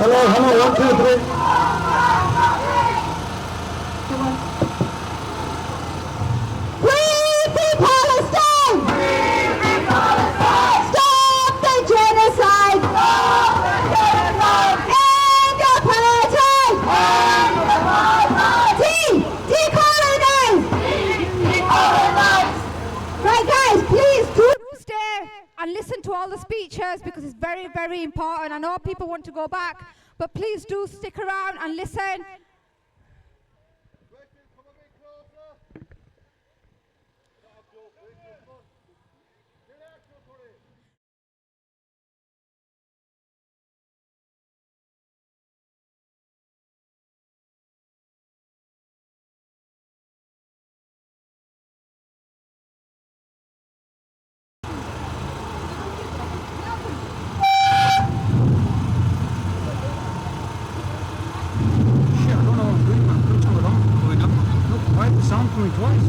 Hello, 1, 2, 3. Free Palestine! Free Palestine! Stop the genocide! Stop the genocide! End apartheid! End apartheid! Decolonize! Decolonize! Right, guys, please do stay and listen to all the speeches because it's very, very important. I know people want to go back, but please do stick around and listen. Sound coming twice.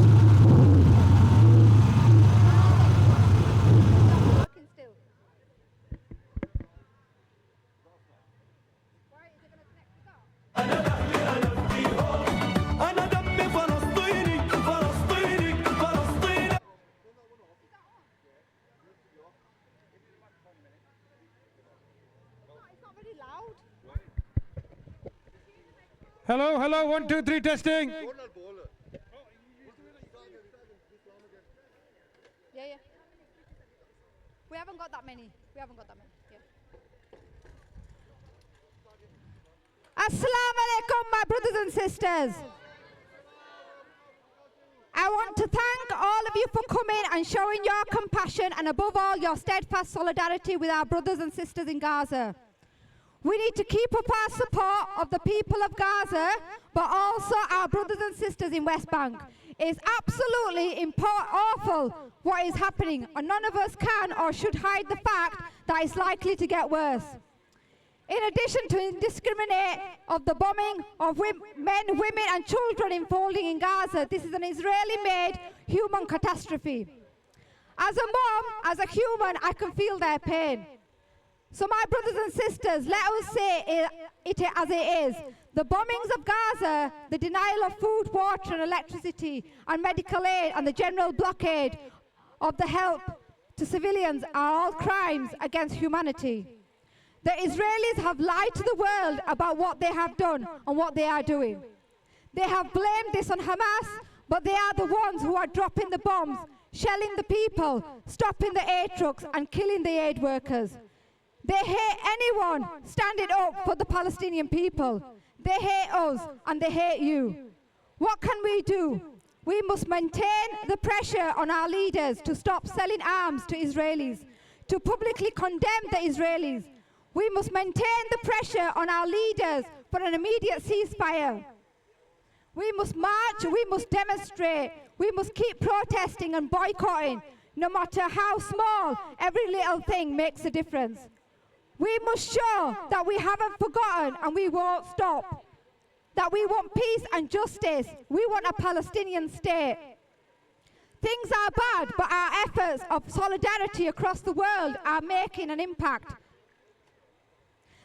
Hello, 1, 2, 3, testing. Yeah. We haven't got that many. Yeah. Assalamu alaikum, my brothers and sisters. I want to thank all of you for coming and showing your compassion and above all your steadfast solidarity with our brothers and sisters in Gaza. We need to keep up our support of the people of Gaza, but also our brothers and sisters in West Bank. It's absolutely awful what is happening, and none of us can or should hide the fact that it's likely to get worse. In addition to indiscriminate of the bombing of men, women and children unfolding in Gaza, this is an Israeli-made human catastrophe. As a mom, as a human, I can feel their pain. So my brothers and sisters, let us say it as it is. The bombings of Gaza, the denial of food, water and electricity and medical aid and the general blockade of the help to civilians are all crimes against humanity. The Israelis have lied to the world about what they have done and what they are doing. They have blamed this on Hamas, but they are the ones who are dropping the bombs, shelling the people, stopping the aid trucks and killing the aid workers. They hate anyone standing up for the Palestinian people. They hate us and they hate you. What can we do? We must maintain the pressure on our leaders to stop selling arms to Israelis, to publicly condemn the Israelis. We must maintain the pressure on our leaders for an immediate ceasefire. We must march, we must demonstrate, we must keep protesting and boycotting. No matter how small, every little thing makes a difference. We must show that we haven't forgotten and we won't stop. That we want peace and justice. We want a Palestinian state. Things are bad, but our efforts of solidarity across the world are making an impact.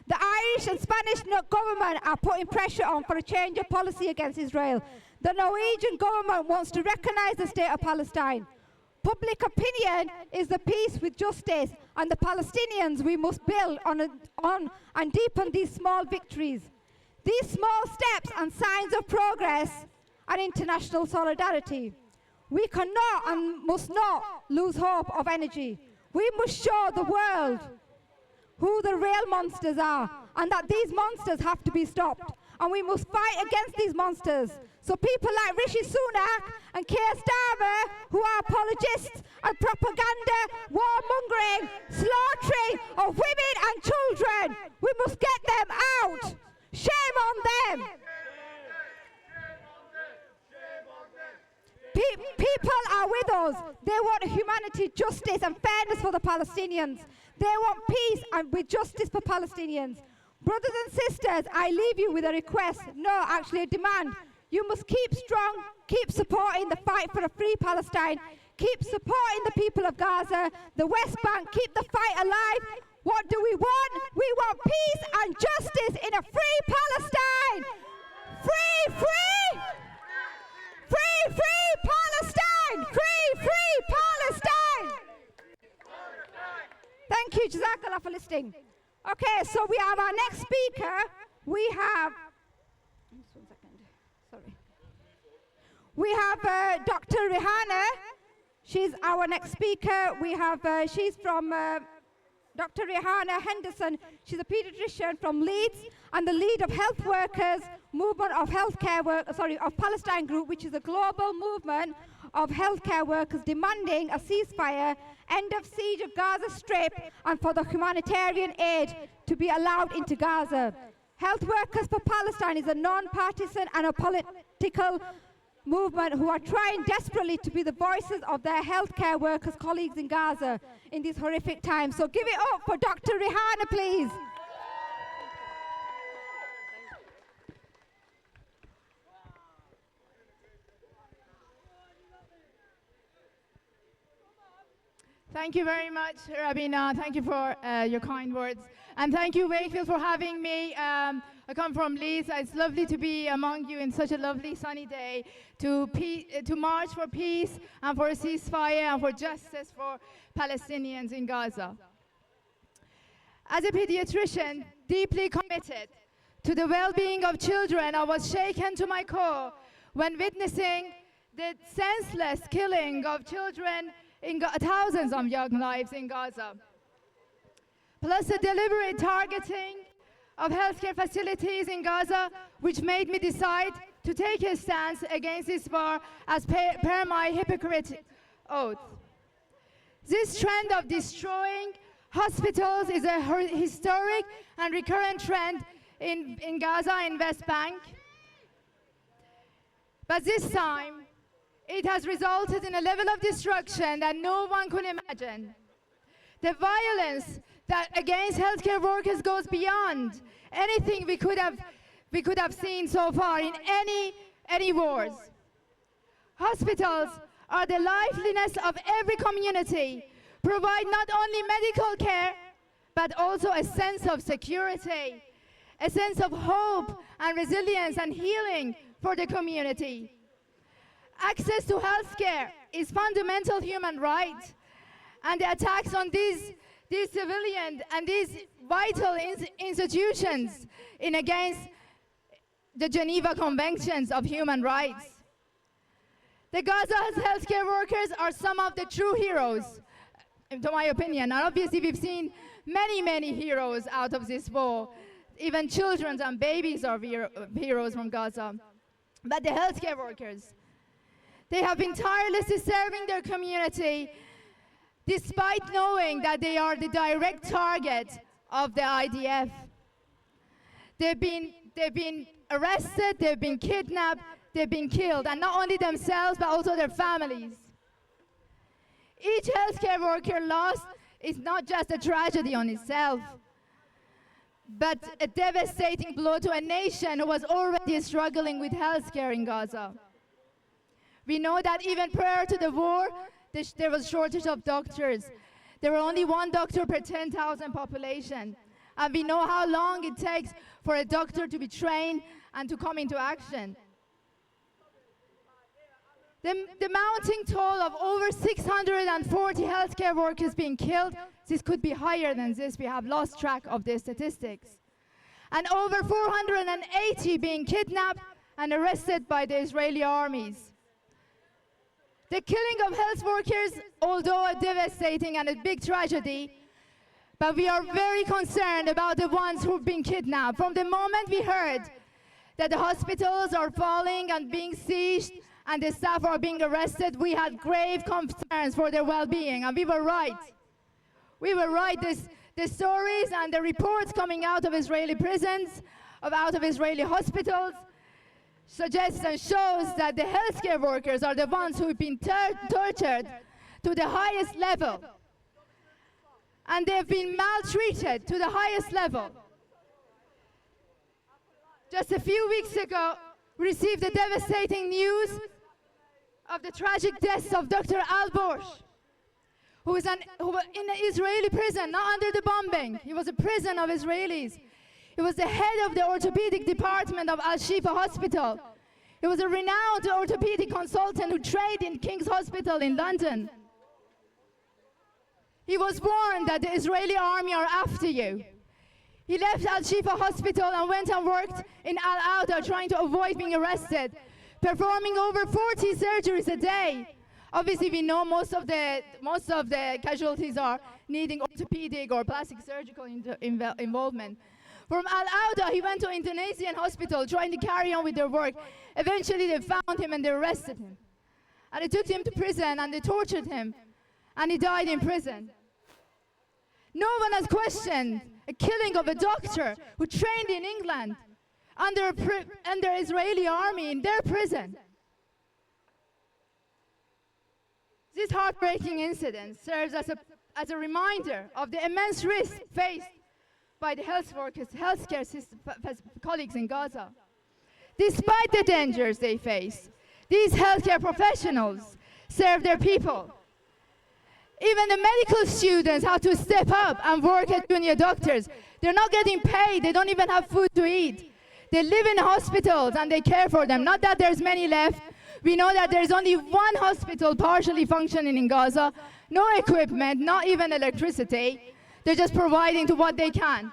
The Irish and Spanish government are putting pressure on for a change of policy against Israel. The Norwegian government wants to recognize the state of Palestine. Public opinion is the peace with justice, and the Palestinians we must build on and deepen these small victories. These small steps and signs of progress and international solidarity. We cannot and must not lose hope of energy. We must show the world who the real monsters are, and that these monsters have to be stopped. And we must fight against these monsters. So people like Rishi Sunak and Keir Starmer, who are apologists and propaganda, warmongering, slaughtering of women and children, we must get them out. Shame on them. people are with us. They want humanity, justice and fairness for the Palestinians. They want peace and with justice for Palestinians. Brothers and sisters, I leave you with a request, no, actually a demand. You must keep strong, keep supporting the fight for a free Palestine, keep supporting the people of Gaza, the West Bank, keep the fight alive. What do we want? We want peace and justice in a free Palestine. Free, free! Free, free Palestine! Free, free Palestine! Thank you, Jazakallah, for listening. Okay, so we have our next speaker. We have, just 1 second, sorry. We have Dr. Rihanna. She's our next speaker. We have, she's from Dr. Rihanna Henderson. She's a pediatrician from Leeds and the lead of Health Workers Movement of Healthcare of Palestine Group, which is a global movement of healthcare workers demanding a ceasefire, end of siege of Gaza Strip, and for the humanitarian aid to be allowed into Gaza. Health Workers for Palestine is a non-partisan and a political movement who are trying desperately to be the voices of their healthcare workers colleagues in Gaza in these horrific times. So give it up for Dr. Rihanna, please. Thank you very much, Rabina. Thank you for your kind words. And thank you, Wakefield, for having me. I come from Leeds. It's lovely to be among you in such a lovely sunny day to march for peace and for a ceasefire and for justice for Palestinians in Gaza. As a pediatrician deeply committed to the well-being of children, I was shaken to my core when witnessing the senseless killing of children in thousands of young lives in Gaza, plus the deliberate targeting of healthcare facilities in Gaza, which made me decide to take a stance against this war as per my Hippocratic oath. This trend of destroying hospitals is a historic and recurrent trend in Gaza and West Bank. But this time, it has resulted in a level of destruction that no one could imagine. The violence that against healthcare workers goes beyond anything we could have seen so far in any wars. Hospitals are the liveliness of every community, provide not only medical care, but also a sense of security, a sense of hope and resilience and healing for the community. Access to healthcare is fundamental human right, and the attacks on these civilian and these vital institutions against the Geneva Conventions of Human Rights. The Gaza's healthcare workers are some of the true heroes, in my opinion. And obviously we've seen many heroes out of this war. Even children and babies are heroes from Gaza. But the healthcare workers, they have been tirelessly serving their community despite knowing that they are the direct target of the IDF. They've been arrested, they've been kidnapped, they've been killed, and not only themselves, but also their families. Each healthcare worker lost is not just a tragedy on itself, but a devastating blow to a nation who was already struggling with healthcare in Gaza. We know that even prior to the war, there was shortage of doctors. There were only one doctor per 10,000 population. And we know how long it takes for a doctor to be trained and to come into action. The mounting toll of over 640 healthcare workers being killed, this could be higher than this. We have lost track of the statistics. And over 480 being kidnapped and arrested by the Israeli armies. The killing of health workers, although a devastating and a big tragedy, but we are very concerned about the ones who've been kidnapped. From the moment we heard that the hospitals are falling and being sieged and the staff are being arrested, we had grave concerns for their well-being, and we were right. We were right. The stories and the reports coming out of Israeli prisons, out of Israeli hospitals, suggests and shows that the healthcare workers are the ones who've been tortured to the highest level. And they've been maltreated to the highest level. Just a few weeks ago, we received the devastating news of the tragic death of Dr. Al-Borsh, who was in an Israeli prison, not under the bombing. He was a prison of Israelis. He was the head of the orthopedic department of Al-Shifa Hospital. He was a renowned orthopedic consultant who trained in King's Hospital in London. He was warned that the Israeli army are after you. He left Al-Shifa Hospital and went and worked in Al-Auda, trying to avoid being arrested, performing over 40 surgeries a day. Obviously, we know most of the casualties are needing orthopedic or plastic surgical involvement. From Al-Auda, he went to Indonesian hospital trying to carry on with their work. Eventually, they found him and they arrested him. And they took him to prison and they tortured him. And he died in prison. No one has questioned a killing of a doctor who trained in England under Israeli army in their prison. This heartbreaking incident serves as a reminder of the immense risk faced by the healthcare system, colleagues in Gaza. Despite the dangers they face, these healthcare professionals serve their people. Even the medical students have to step up and work as junior doctors. They're not getting paid. They don't even have food to eat. They live in hospitals and they care for them. Not that there's many left. We know that there's only one hospital partially functioning in Gaza. No equipment, not even electricity. They're just providing to what they can.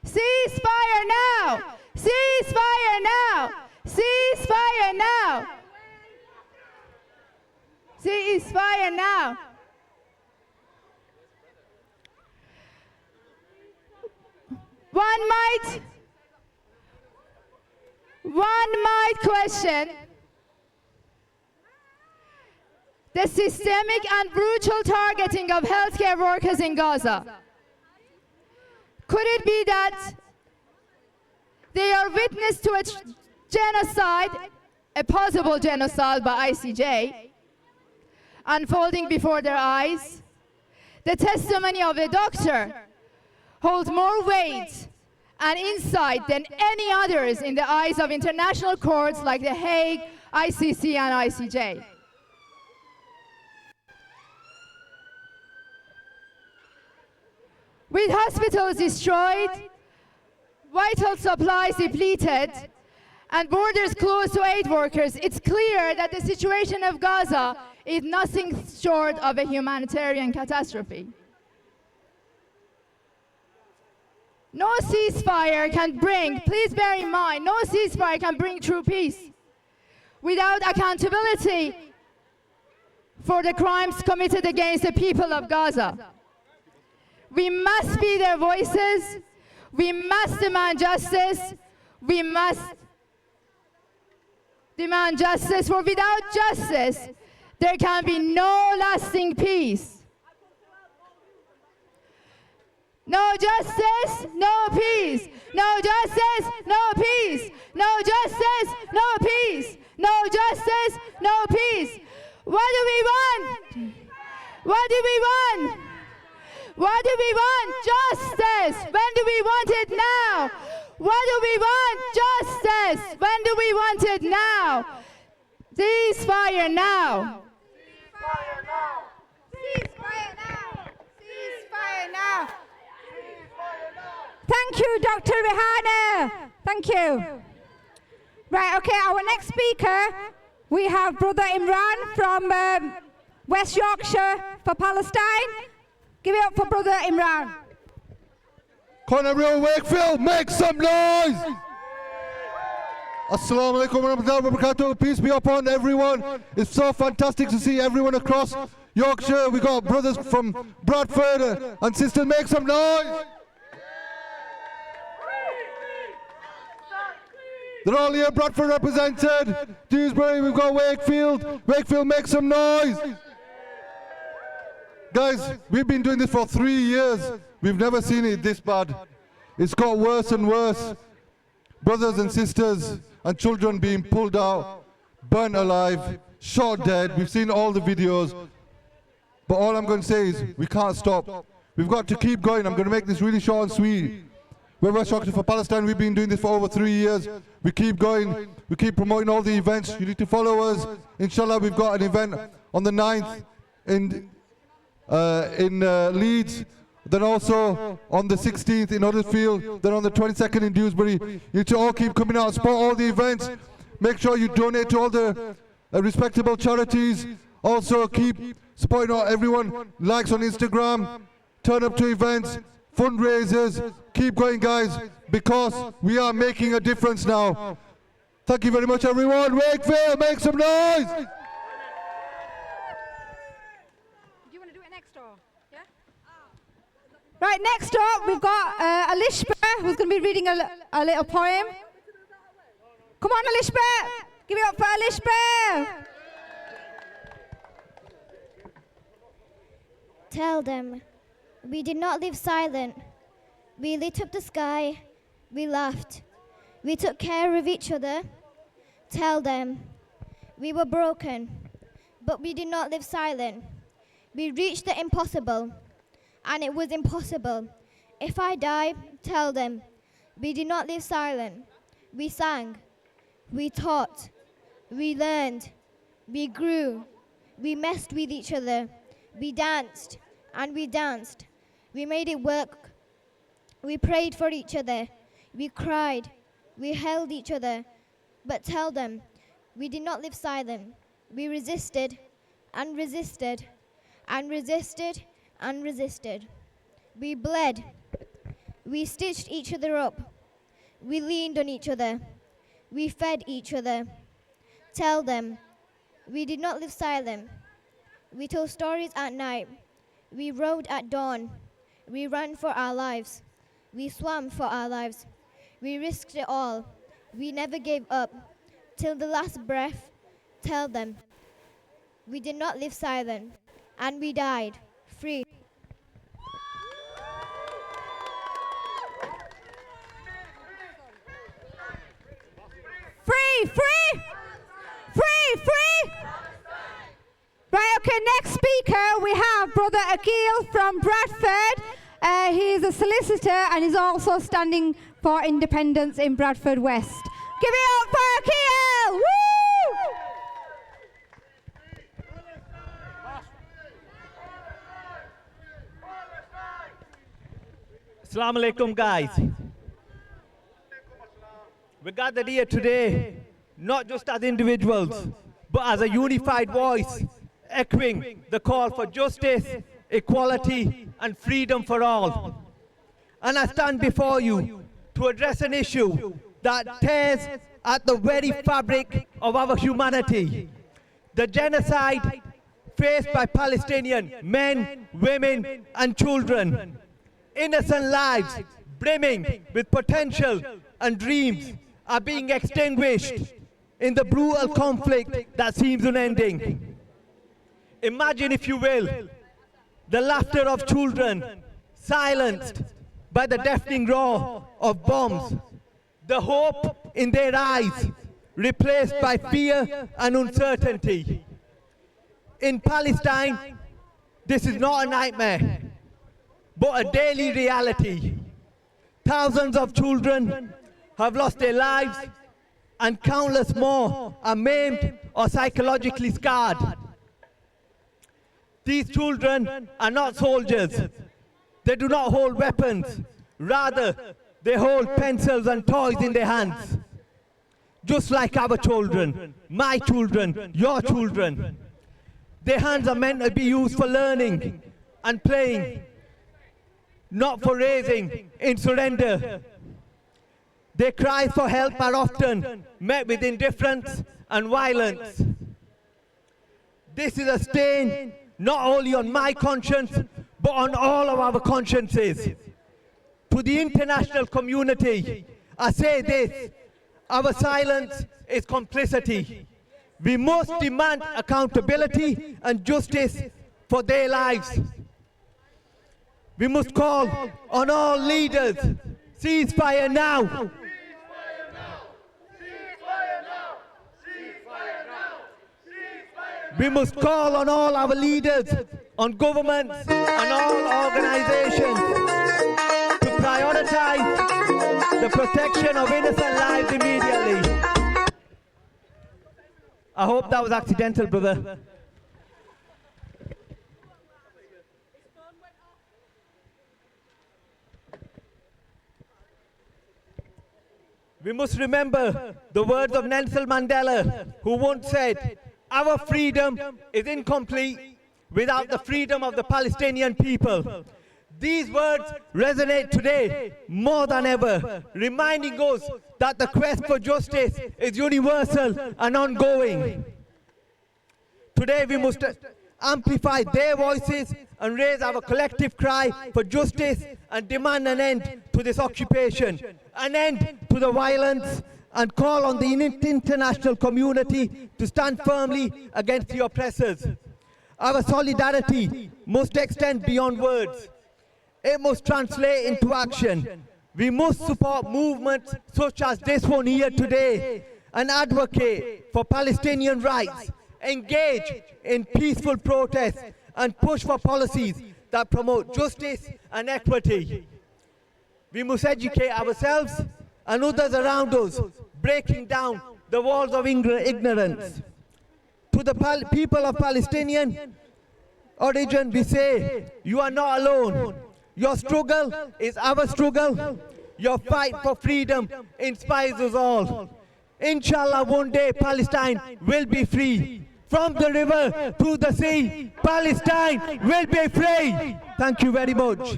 Ceasefire now! Ceasefire now! Ceasefire now! Ceasefire now! One might question the systemic and brutal targeting of healthcare workers in Gaza. Could it be that they are witness to a genocide, a possible genocide by ICJ, unfolding before their eyes? The testimony of a doctor holds more weight and insight than any others in the eyes of international courts like The Hague, ICC, and ICJ. With hospitals destroyed, vital supplies depleted, and borders closed to aid workers, it's clear that the situation of Gaza is nothing short of a humanitarian catastrophe. No ceasefire can bring, please bear in mind, no ceasefire can bring true peace without accountability for the crimes committed against the people of Gaza. We must be their voices. We must demand justice. We must demand justice, for without justice, there can be no lasting peace. No justice, no peace. No justice, no peace. No justice, no peace. No justice, no peace. What do we want? What do we want? What do we want? Justice. When do we want it now? What do we want? Justice. When do we want it now? Ceasefire now. Ceasefire now. Ceasefire now. Ceasefire now. Thank you, Dr. Rihana. Thank you. Right, okay, our next speaker, we have Brother Imran from West Yorkshire for Palestine. Give it up for Brother Imran. Can everyone Wakefield make some noise? Assalamu alaikum wa rahmatullahi wa barakatuh. Peace be upon everyone. It's so fantastic to see everyone across Yorkshire. We got brothers from Bradford and sisters. Make some noise. They're all here. Bradford represented. Dewsbury, we've got Wakefield. Wakefield, make some noise. Guys, we've been doing this for 3 years. We've never seen it this bad. It's got worse and worse. Brothers and sisters and children being pulled out, burnt alive, shot dead. We've seen all the videos. But all I'm going to say is we can't stop. We've got to keep going. I'm going to make this really short and sweet. We're West Yorkshire for Palestine. We've been doing this for over 3 years. We keep going. We keep promoting all the events. You need to follow us. Inshallah, we've got an event on the 9th in Leeds. Then also on the 16th in Wakefield. Then on the 22nd in Dewsbury. You need to all keep coming out and support all the events. Make sure you donate to all the respectable charities. Also keep supporting everyone. Likes on Instagram. Turn up to events. Fundraisers. Keep going, guys, because we are making a difference now. Thank you very much, everyone. Wakefield, make some noise. Do you want to do it next door? Yeah? Right, next up we've got Alishba, who's going to be reading a little poem. Come on, Alishba. Give it up for Alishba. Tell them, we did not live silent. We lit up the sky, we laughed. We took care of each other. Tell them, we were broken, but we did not live silent. We reached the impossible, and it was impossible. If I die, tell them, we did not live silent. We sang, we taught, we learned, we grew, we messed with each other. We danced, and we danced. We made it work. We prayed for each other. We cried. We held each other. But tell them, we did not live silent. We resisted and resisted and resisted and resisted. We bled. We stitched each other up. We leaned on each other. We fed each other. Tell them, we did not live silent. We told stories at night. We rode at dawn. We ran for our lives. We swam for our lives. We risked it all. We never gave up. Till the last breath, tell them, we did not live silent, and we died free. Free, free, free, free. Right, okay, next speaker we have Brother Akil from Bradford. He's a solicitor and he's also standing for independence in Bradford West. Give it up for Akil! Woo! Assalamu alaikum, guys. We're gathered here today, not just as individuals, but as a unified voice, echoing the call for justice, equality, and freedom for all. And I stand before you to address an issue that tears at the very fabric of our humanity. The genocide faced by Palestinian men, women, and children. Innocent lives brimming with potential and dreams are being extinguished in the brutal conflict that seems unending. Imagine, if you will, the laughter of children silenced by the deafening roar of bombs, the hope in their eyes replaced by fear and uncertainty. In Palestine, this is not a nightmare, but a daily reality. Thousands of children have lost their lives, and countless more are maimed or psychologically scarred. These children are not soldiers. They do not hold weapons. Rather, they hold pencils and toys in their hands. Just like our children, my children, your children. Their hands are meant to be used for learning and playing, not for raising in surrender. Their cries for help are often met with indifference and violence. This is a stain not only on my conscience, but on all of our consciences. To the international community, I say this: our silence is complicity. We must demand accountability and justice for their lives. We must call on all leaders, ceasefire now. We must call on all our leaders, on governments and all organizations to prioritize the protection of innocent lives immediately. I hope that was accidental, brother. We must remember the words of Nelson Mandela, who once said, "Our freedom is incomplete without the freedom of the Palestinian people." These words resonate today more than ever, reminding us that the quest for justice is universal and ongoing. Today we must amplify their voices and raise our collective cry for justice and demand an end to this occupation, an end to the violence, and call on the international community to stand firmly against the oppressors. Our solidarity must extend beyond words. It must translate into action. We must support movements such as this one here today and advocate for Palestinian rights, engage in peaceful protests, and push for policies that promote justice and equity. We must educate ourselves and others around us, breaking down the walls of ignorance. To the people of Palestinian origin, we say, you are not alone. Your struggle is our struggle. Your fight for freedom inspires us all. Inshallah, one day Palestine will be free. From the river to the sea, Palestine will be free. Thank you very much.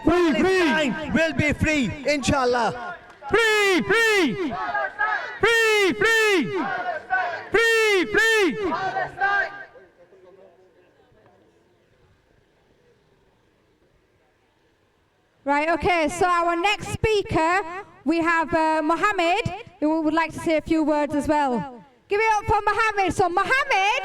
Palestine will be free, inshallah. Free, free! Free, free! Free, free! Right, okay, so our next speaker, we have Mohammed, who would like to say a few words as well. Give it up for Mohammed. So Mohammed,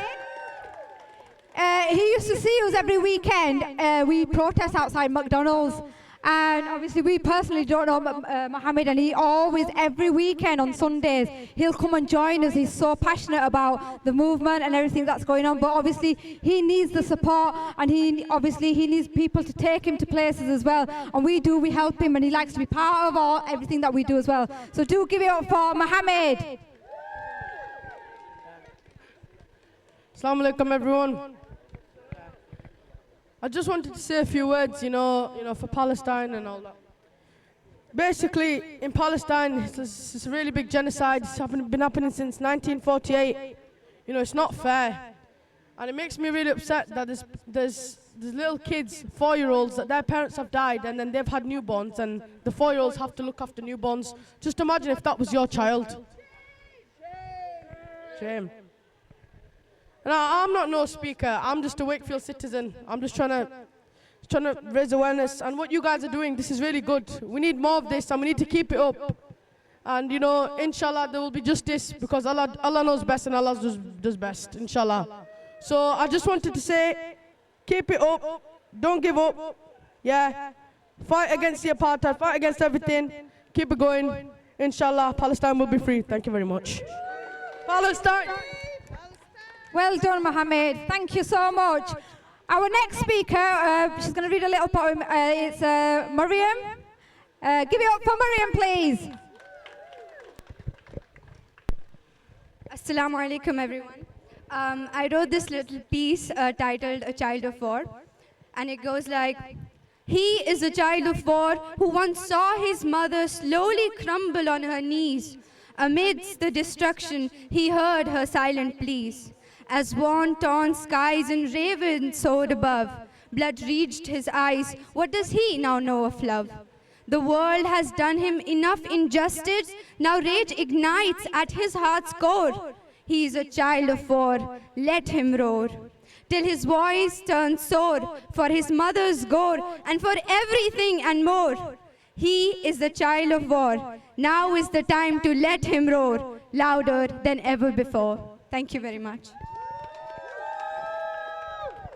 he used to see us every weekend. We protest outside McDonald's. And obviously we personally don't know Mohammed, and he always, every weekend on Sundays, he'll come and join us. He's so passionate about the movement and everything that's going on, but obviously he needs the support, and he needs people to take him to places as well. And we help him, and he likes to be part of everything that we do as well. So do give it up for Mohammed. Assalamu alaikum, everyone. I just wanted to say a few words, you know, for Palestine and all that. Basically, in Palestine, it's a really big genocide. It's been happening since 1948. You know, it's not fair. And it makes me really upset that there's little kids, 4-year-olds, that their parents have died and then they've had newborns, and the 4-year-olds have to look after newborns. Just imagine if that was your child. Shame. And I'm not no speaker. I'm just a Wakefield citizen. I'm just trying to raise awareness. And what you guys are doing, this is really good. We need more of this, and we need to keep it up. And you know, inshallah, there will be justice, because Allah knows best, and Allah does best, inshallah. So I just wanted to say, keep it up. Don't give up. Yeah. Fight against the apartheid. Fight against everything. Keep it going. Inshallah, Palestine will be free. Thank you very much. Palestine. Well done, Mohammed. Thank you so much. Our next speaker, she's going to read a little poem. It's Mariam. Give it up for Mariam, please. Assalamu alaikum, everyone. I wrote this little piece titled A Child of War, and it goes like, he is a child of war who once saw his mother slowly crumble on her knees. Amidst the destruction, he heard her silent pleas. As worn-torn skies and ravens soared above, blood reached his eyes. What does he now know of love? The world has done him enough injustice. Now rage ignites at his heart's core. He is a child of war. Let him roar, till his voice turns sore for his mother's gore and for everything and more. He is the child of war. Now is the time to let him roar louder than ever before. Thank you very much.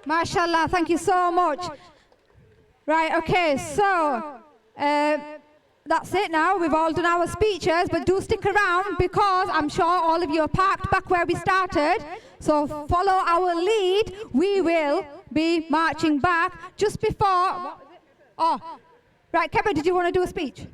MashaAllah, thank you so much. Right, okay, so that's it now. We've all done our speeches, but do stick around because I'm sure all of you are parked back where we started. So follow our lead. We will be marching back just before. Oh, right, Kevin, did you want to do a speech?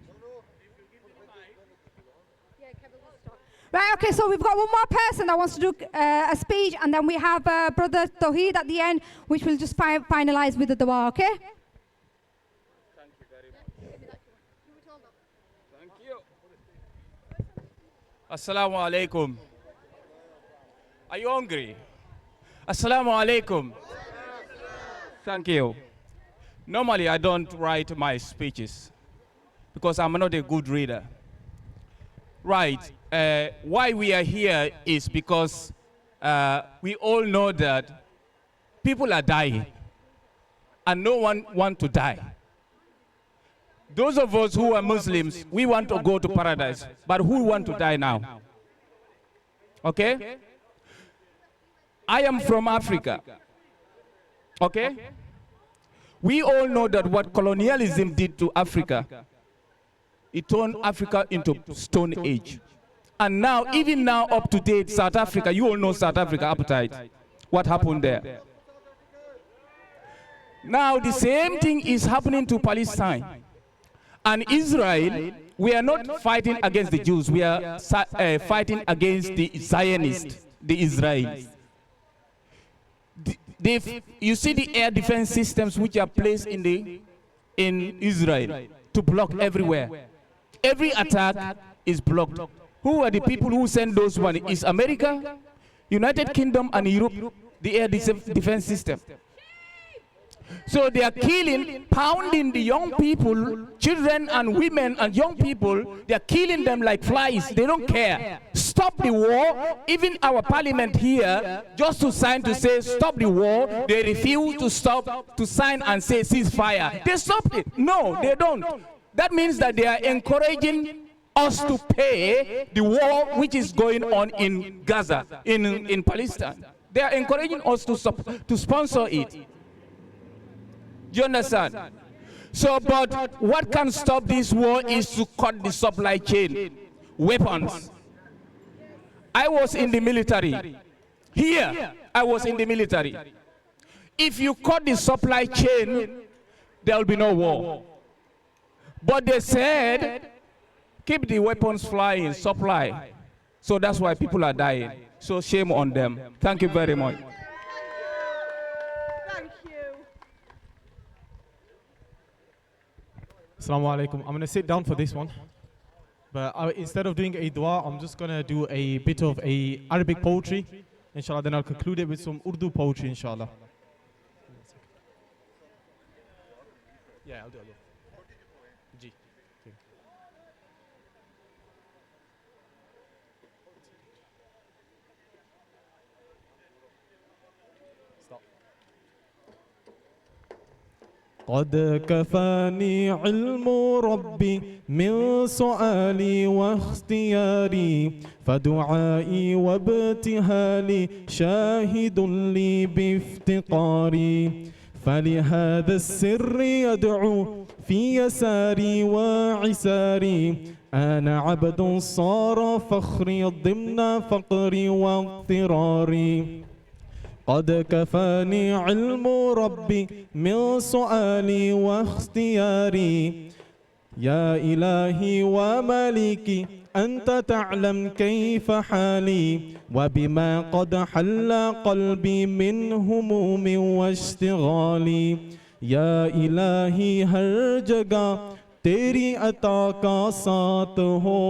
Right, okay, so we've got one more person that wants to do a speech, and then we have Brother Tawheed at the end, which will just finalize with the dua, okay? Thank you very much. Thank you. Assalamu alaikum. Are you hungry? Assalamu alaikum. Thank you. Normally, I don't write my speeches because I'm not a good reader. Right. Why we are here is because we all know that people are dying and no one wants to die. Those of us who are Muslims, we want to go to paradise, but who want to die now? Okay? I am from Africa. Okay? We all know that what colonialism did to Africa, it turned Africa into Stone Age. And now, even now, up to date, South Africa, you all know South Africa appetite. What happened there? Now, the same thing is happening to Palestine. And Israel, we are not fighting against the Jews. We are fighting against the Zionists, the Israelis. You see the air defense systems which are placed in Israel to block everywhere. Every attack is blocked. Who are the people who send those money? Is America, United Kingdom, and Europe, the air defense system. So they are killing, pounding the young people, children and women and young people. They are killing them like flies. They don't care. Stop the war. Even our parliament here, just to sign to say stop the war, they refuse to stop, to sign and say ceasefire. They stopped it. No, they don't. That means that they are encouraging us to pay the war which is going on in Gaza, in Palestine. They are encouraging us to sponsor it. Do you understand? So, but what can stop this war is to cut the supply chain. Weapons. I was in the military. Here, I was in the military. If you cut the supply chain, there will be no war. But they said, keep the weapons flying, supply. So that's why people are dying. So shame on them. Thank you very much. Thank you. Assalamu alaikum. I'm going to sit down for this one. But instead of doing a dua, I'm just going to do a bit of a Arabic poetry. Inshallah, then I'll conclude it with some Urdu poetry, inshallah. Yeah, I'll do it. Ji. Stop. قد كفاني علم ربي من سؤالي واختياري فدعائي وابتهالي شاهد لي بافتقاري فلهذا السر يدعو في يساري وعساري أنا عبد صار فخري ضمن فقري واضطراري قد كفاني علم ربي من سؤالي واختياري يا إلهي ومالكي أنت تعلم كيف حالي وبما قد حل قلبي من هموم واشتغالي يا إلهي हर जगह तेरी अता का साथ हो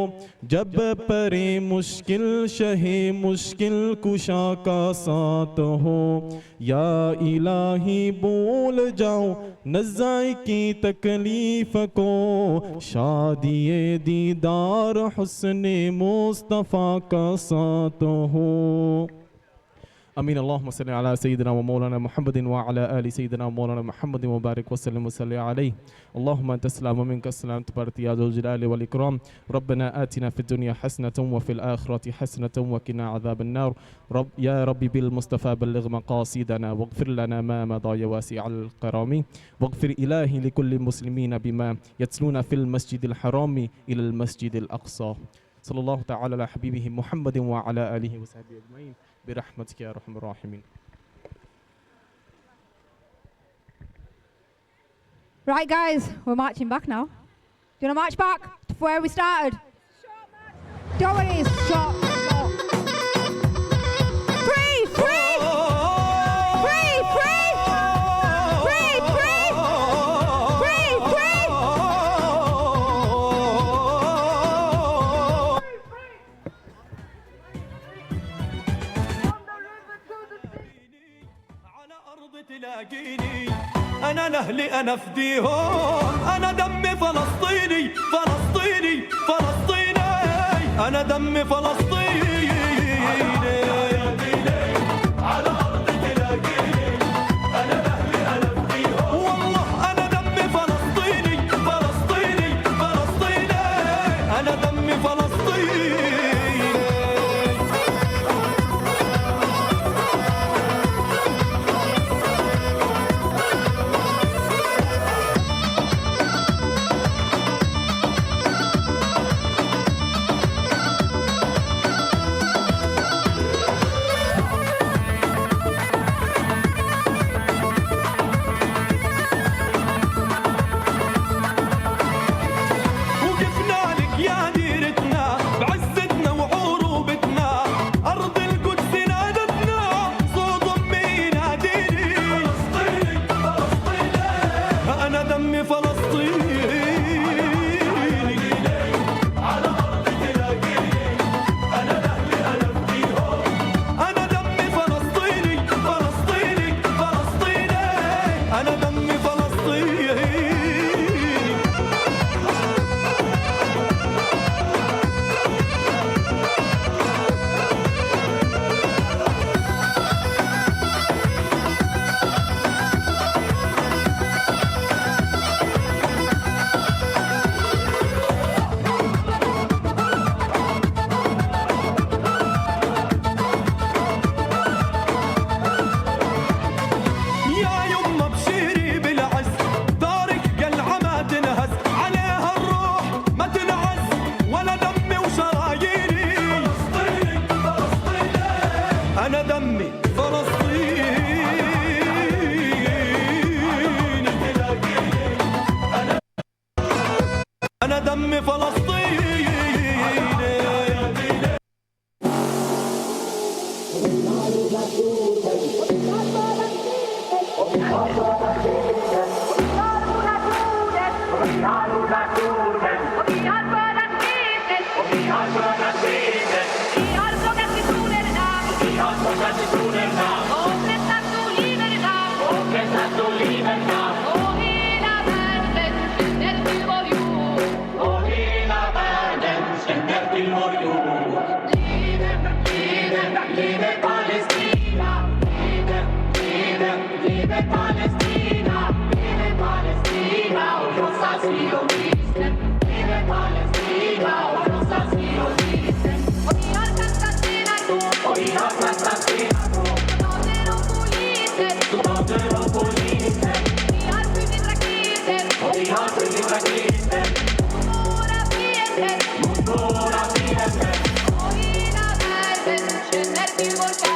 जब परे मुश्किल शहे मुश्किल कुशा का साथ हो या इलाही बोल जाओ नज़ाई की तकलीफ को शादिये दीदार हुस्न मुस्तफ़ा का साथ हो امين. اللهم صل على سيدنا ومولانا محمد وعلى ال سيدنا ومولانا محمد وبارك وسلم وصل عليه. اللهم انت السلام ومنك السلام تبارك يا ذو الجلال والاكرام. ربنا آتنا في الدنيا حسنة وفي الآخرة حسنة وقنا عذاب النار. يا ربي بالمصطفى بلغ مقاصدنا واغفر لنا ما مضى يا واسع الكرام. واغفر إلهي لكل المسلمين بما يتلون في المسجد الحرام إلى المسجد الأقصى. صلى الله تعالى على حبيبه محمد وعلى آله وصحبه أجمعين برحمتك يا أرحم الراحمين. Right, guys, we're marching back now. Do you want to march back to where we started? Don't worry, it's short. Free, free! Free, free! Free, free! Free, free! على أرض تلاقيني أنا لأهلي أنا فديهم. أنا دمي فلسطيني فلسطيني فلسطيني. أنا دمي فلسطيني. على أرض تلاقيني أنا لأهلي أنا فديهم. والله أنا دمي فلسطيني فلسطيني فلسطيني. أنا دمي فلسطيني. أنا دمي فلسطيني. أنا دمي فلسطيني. Ora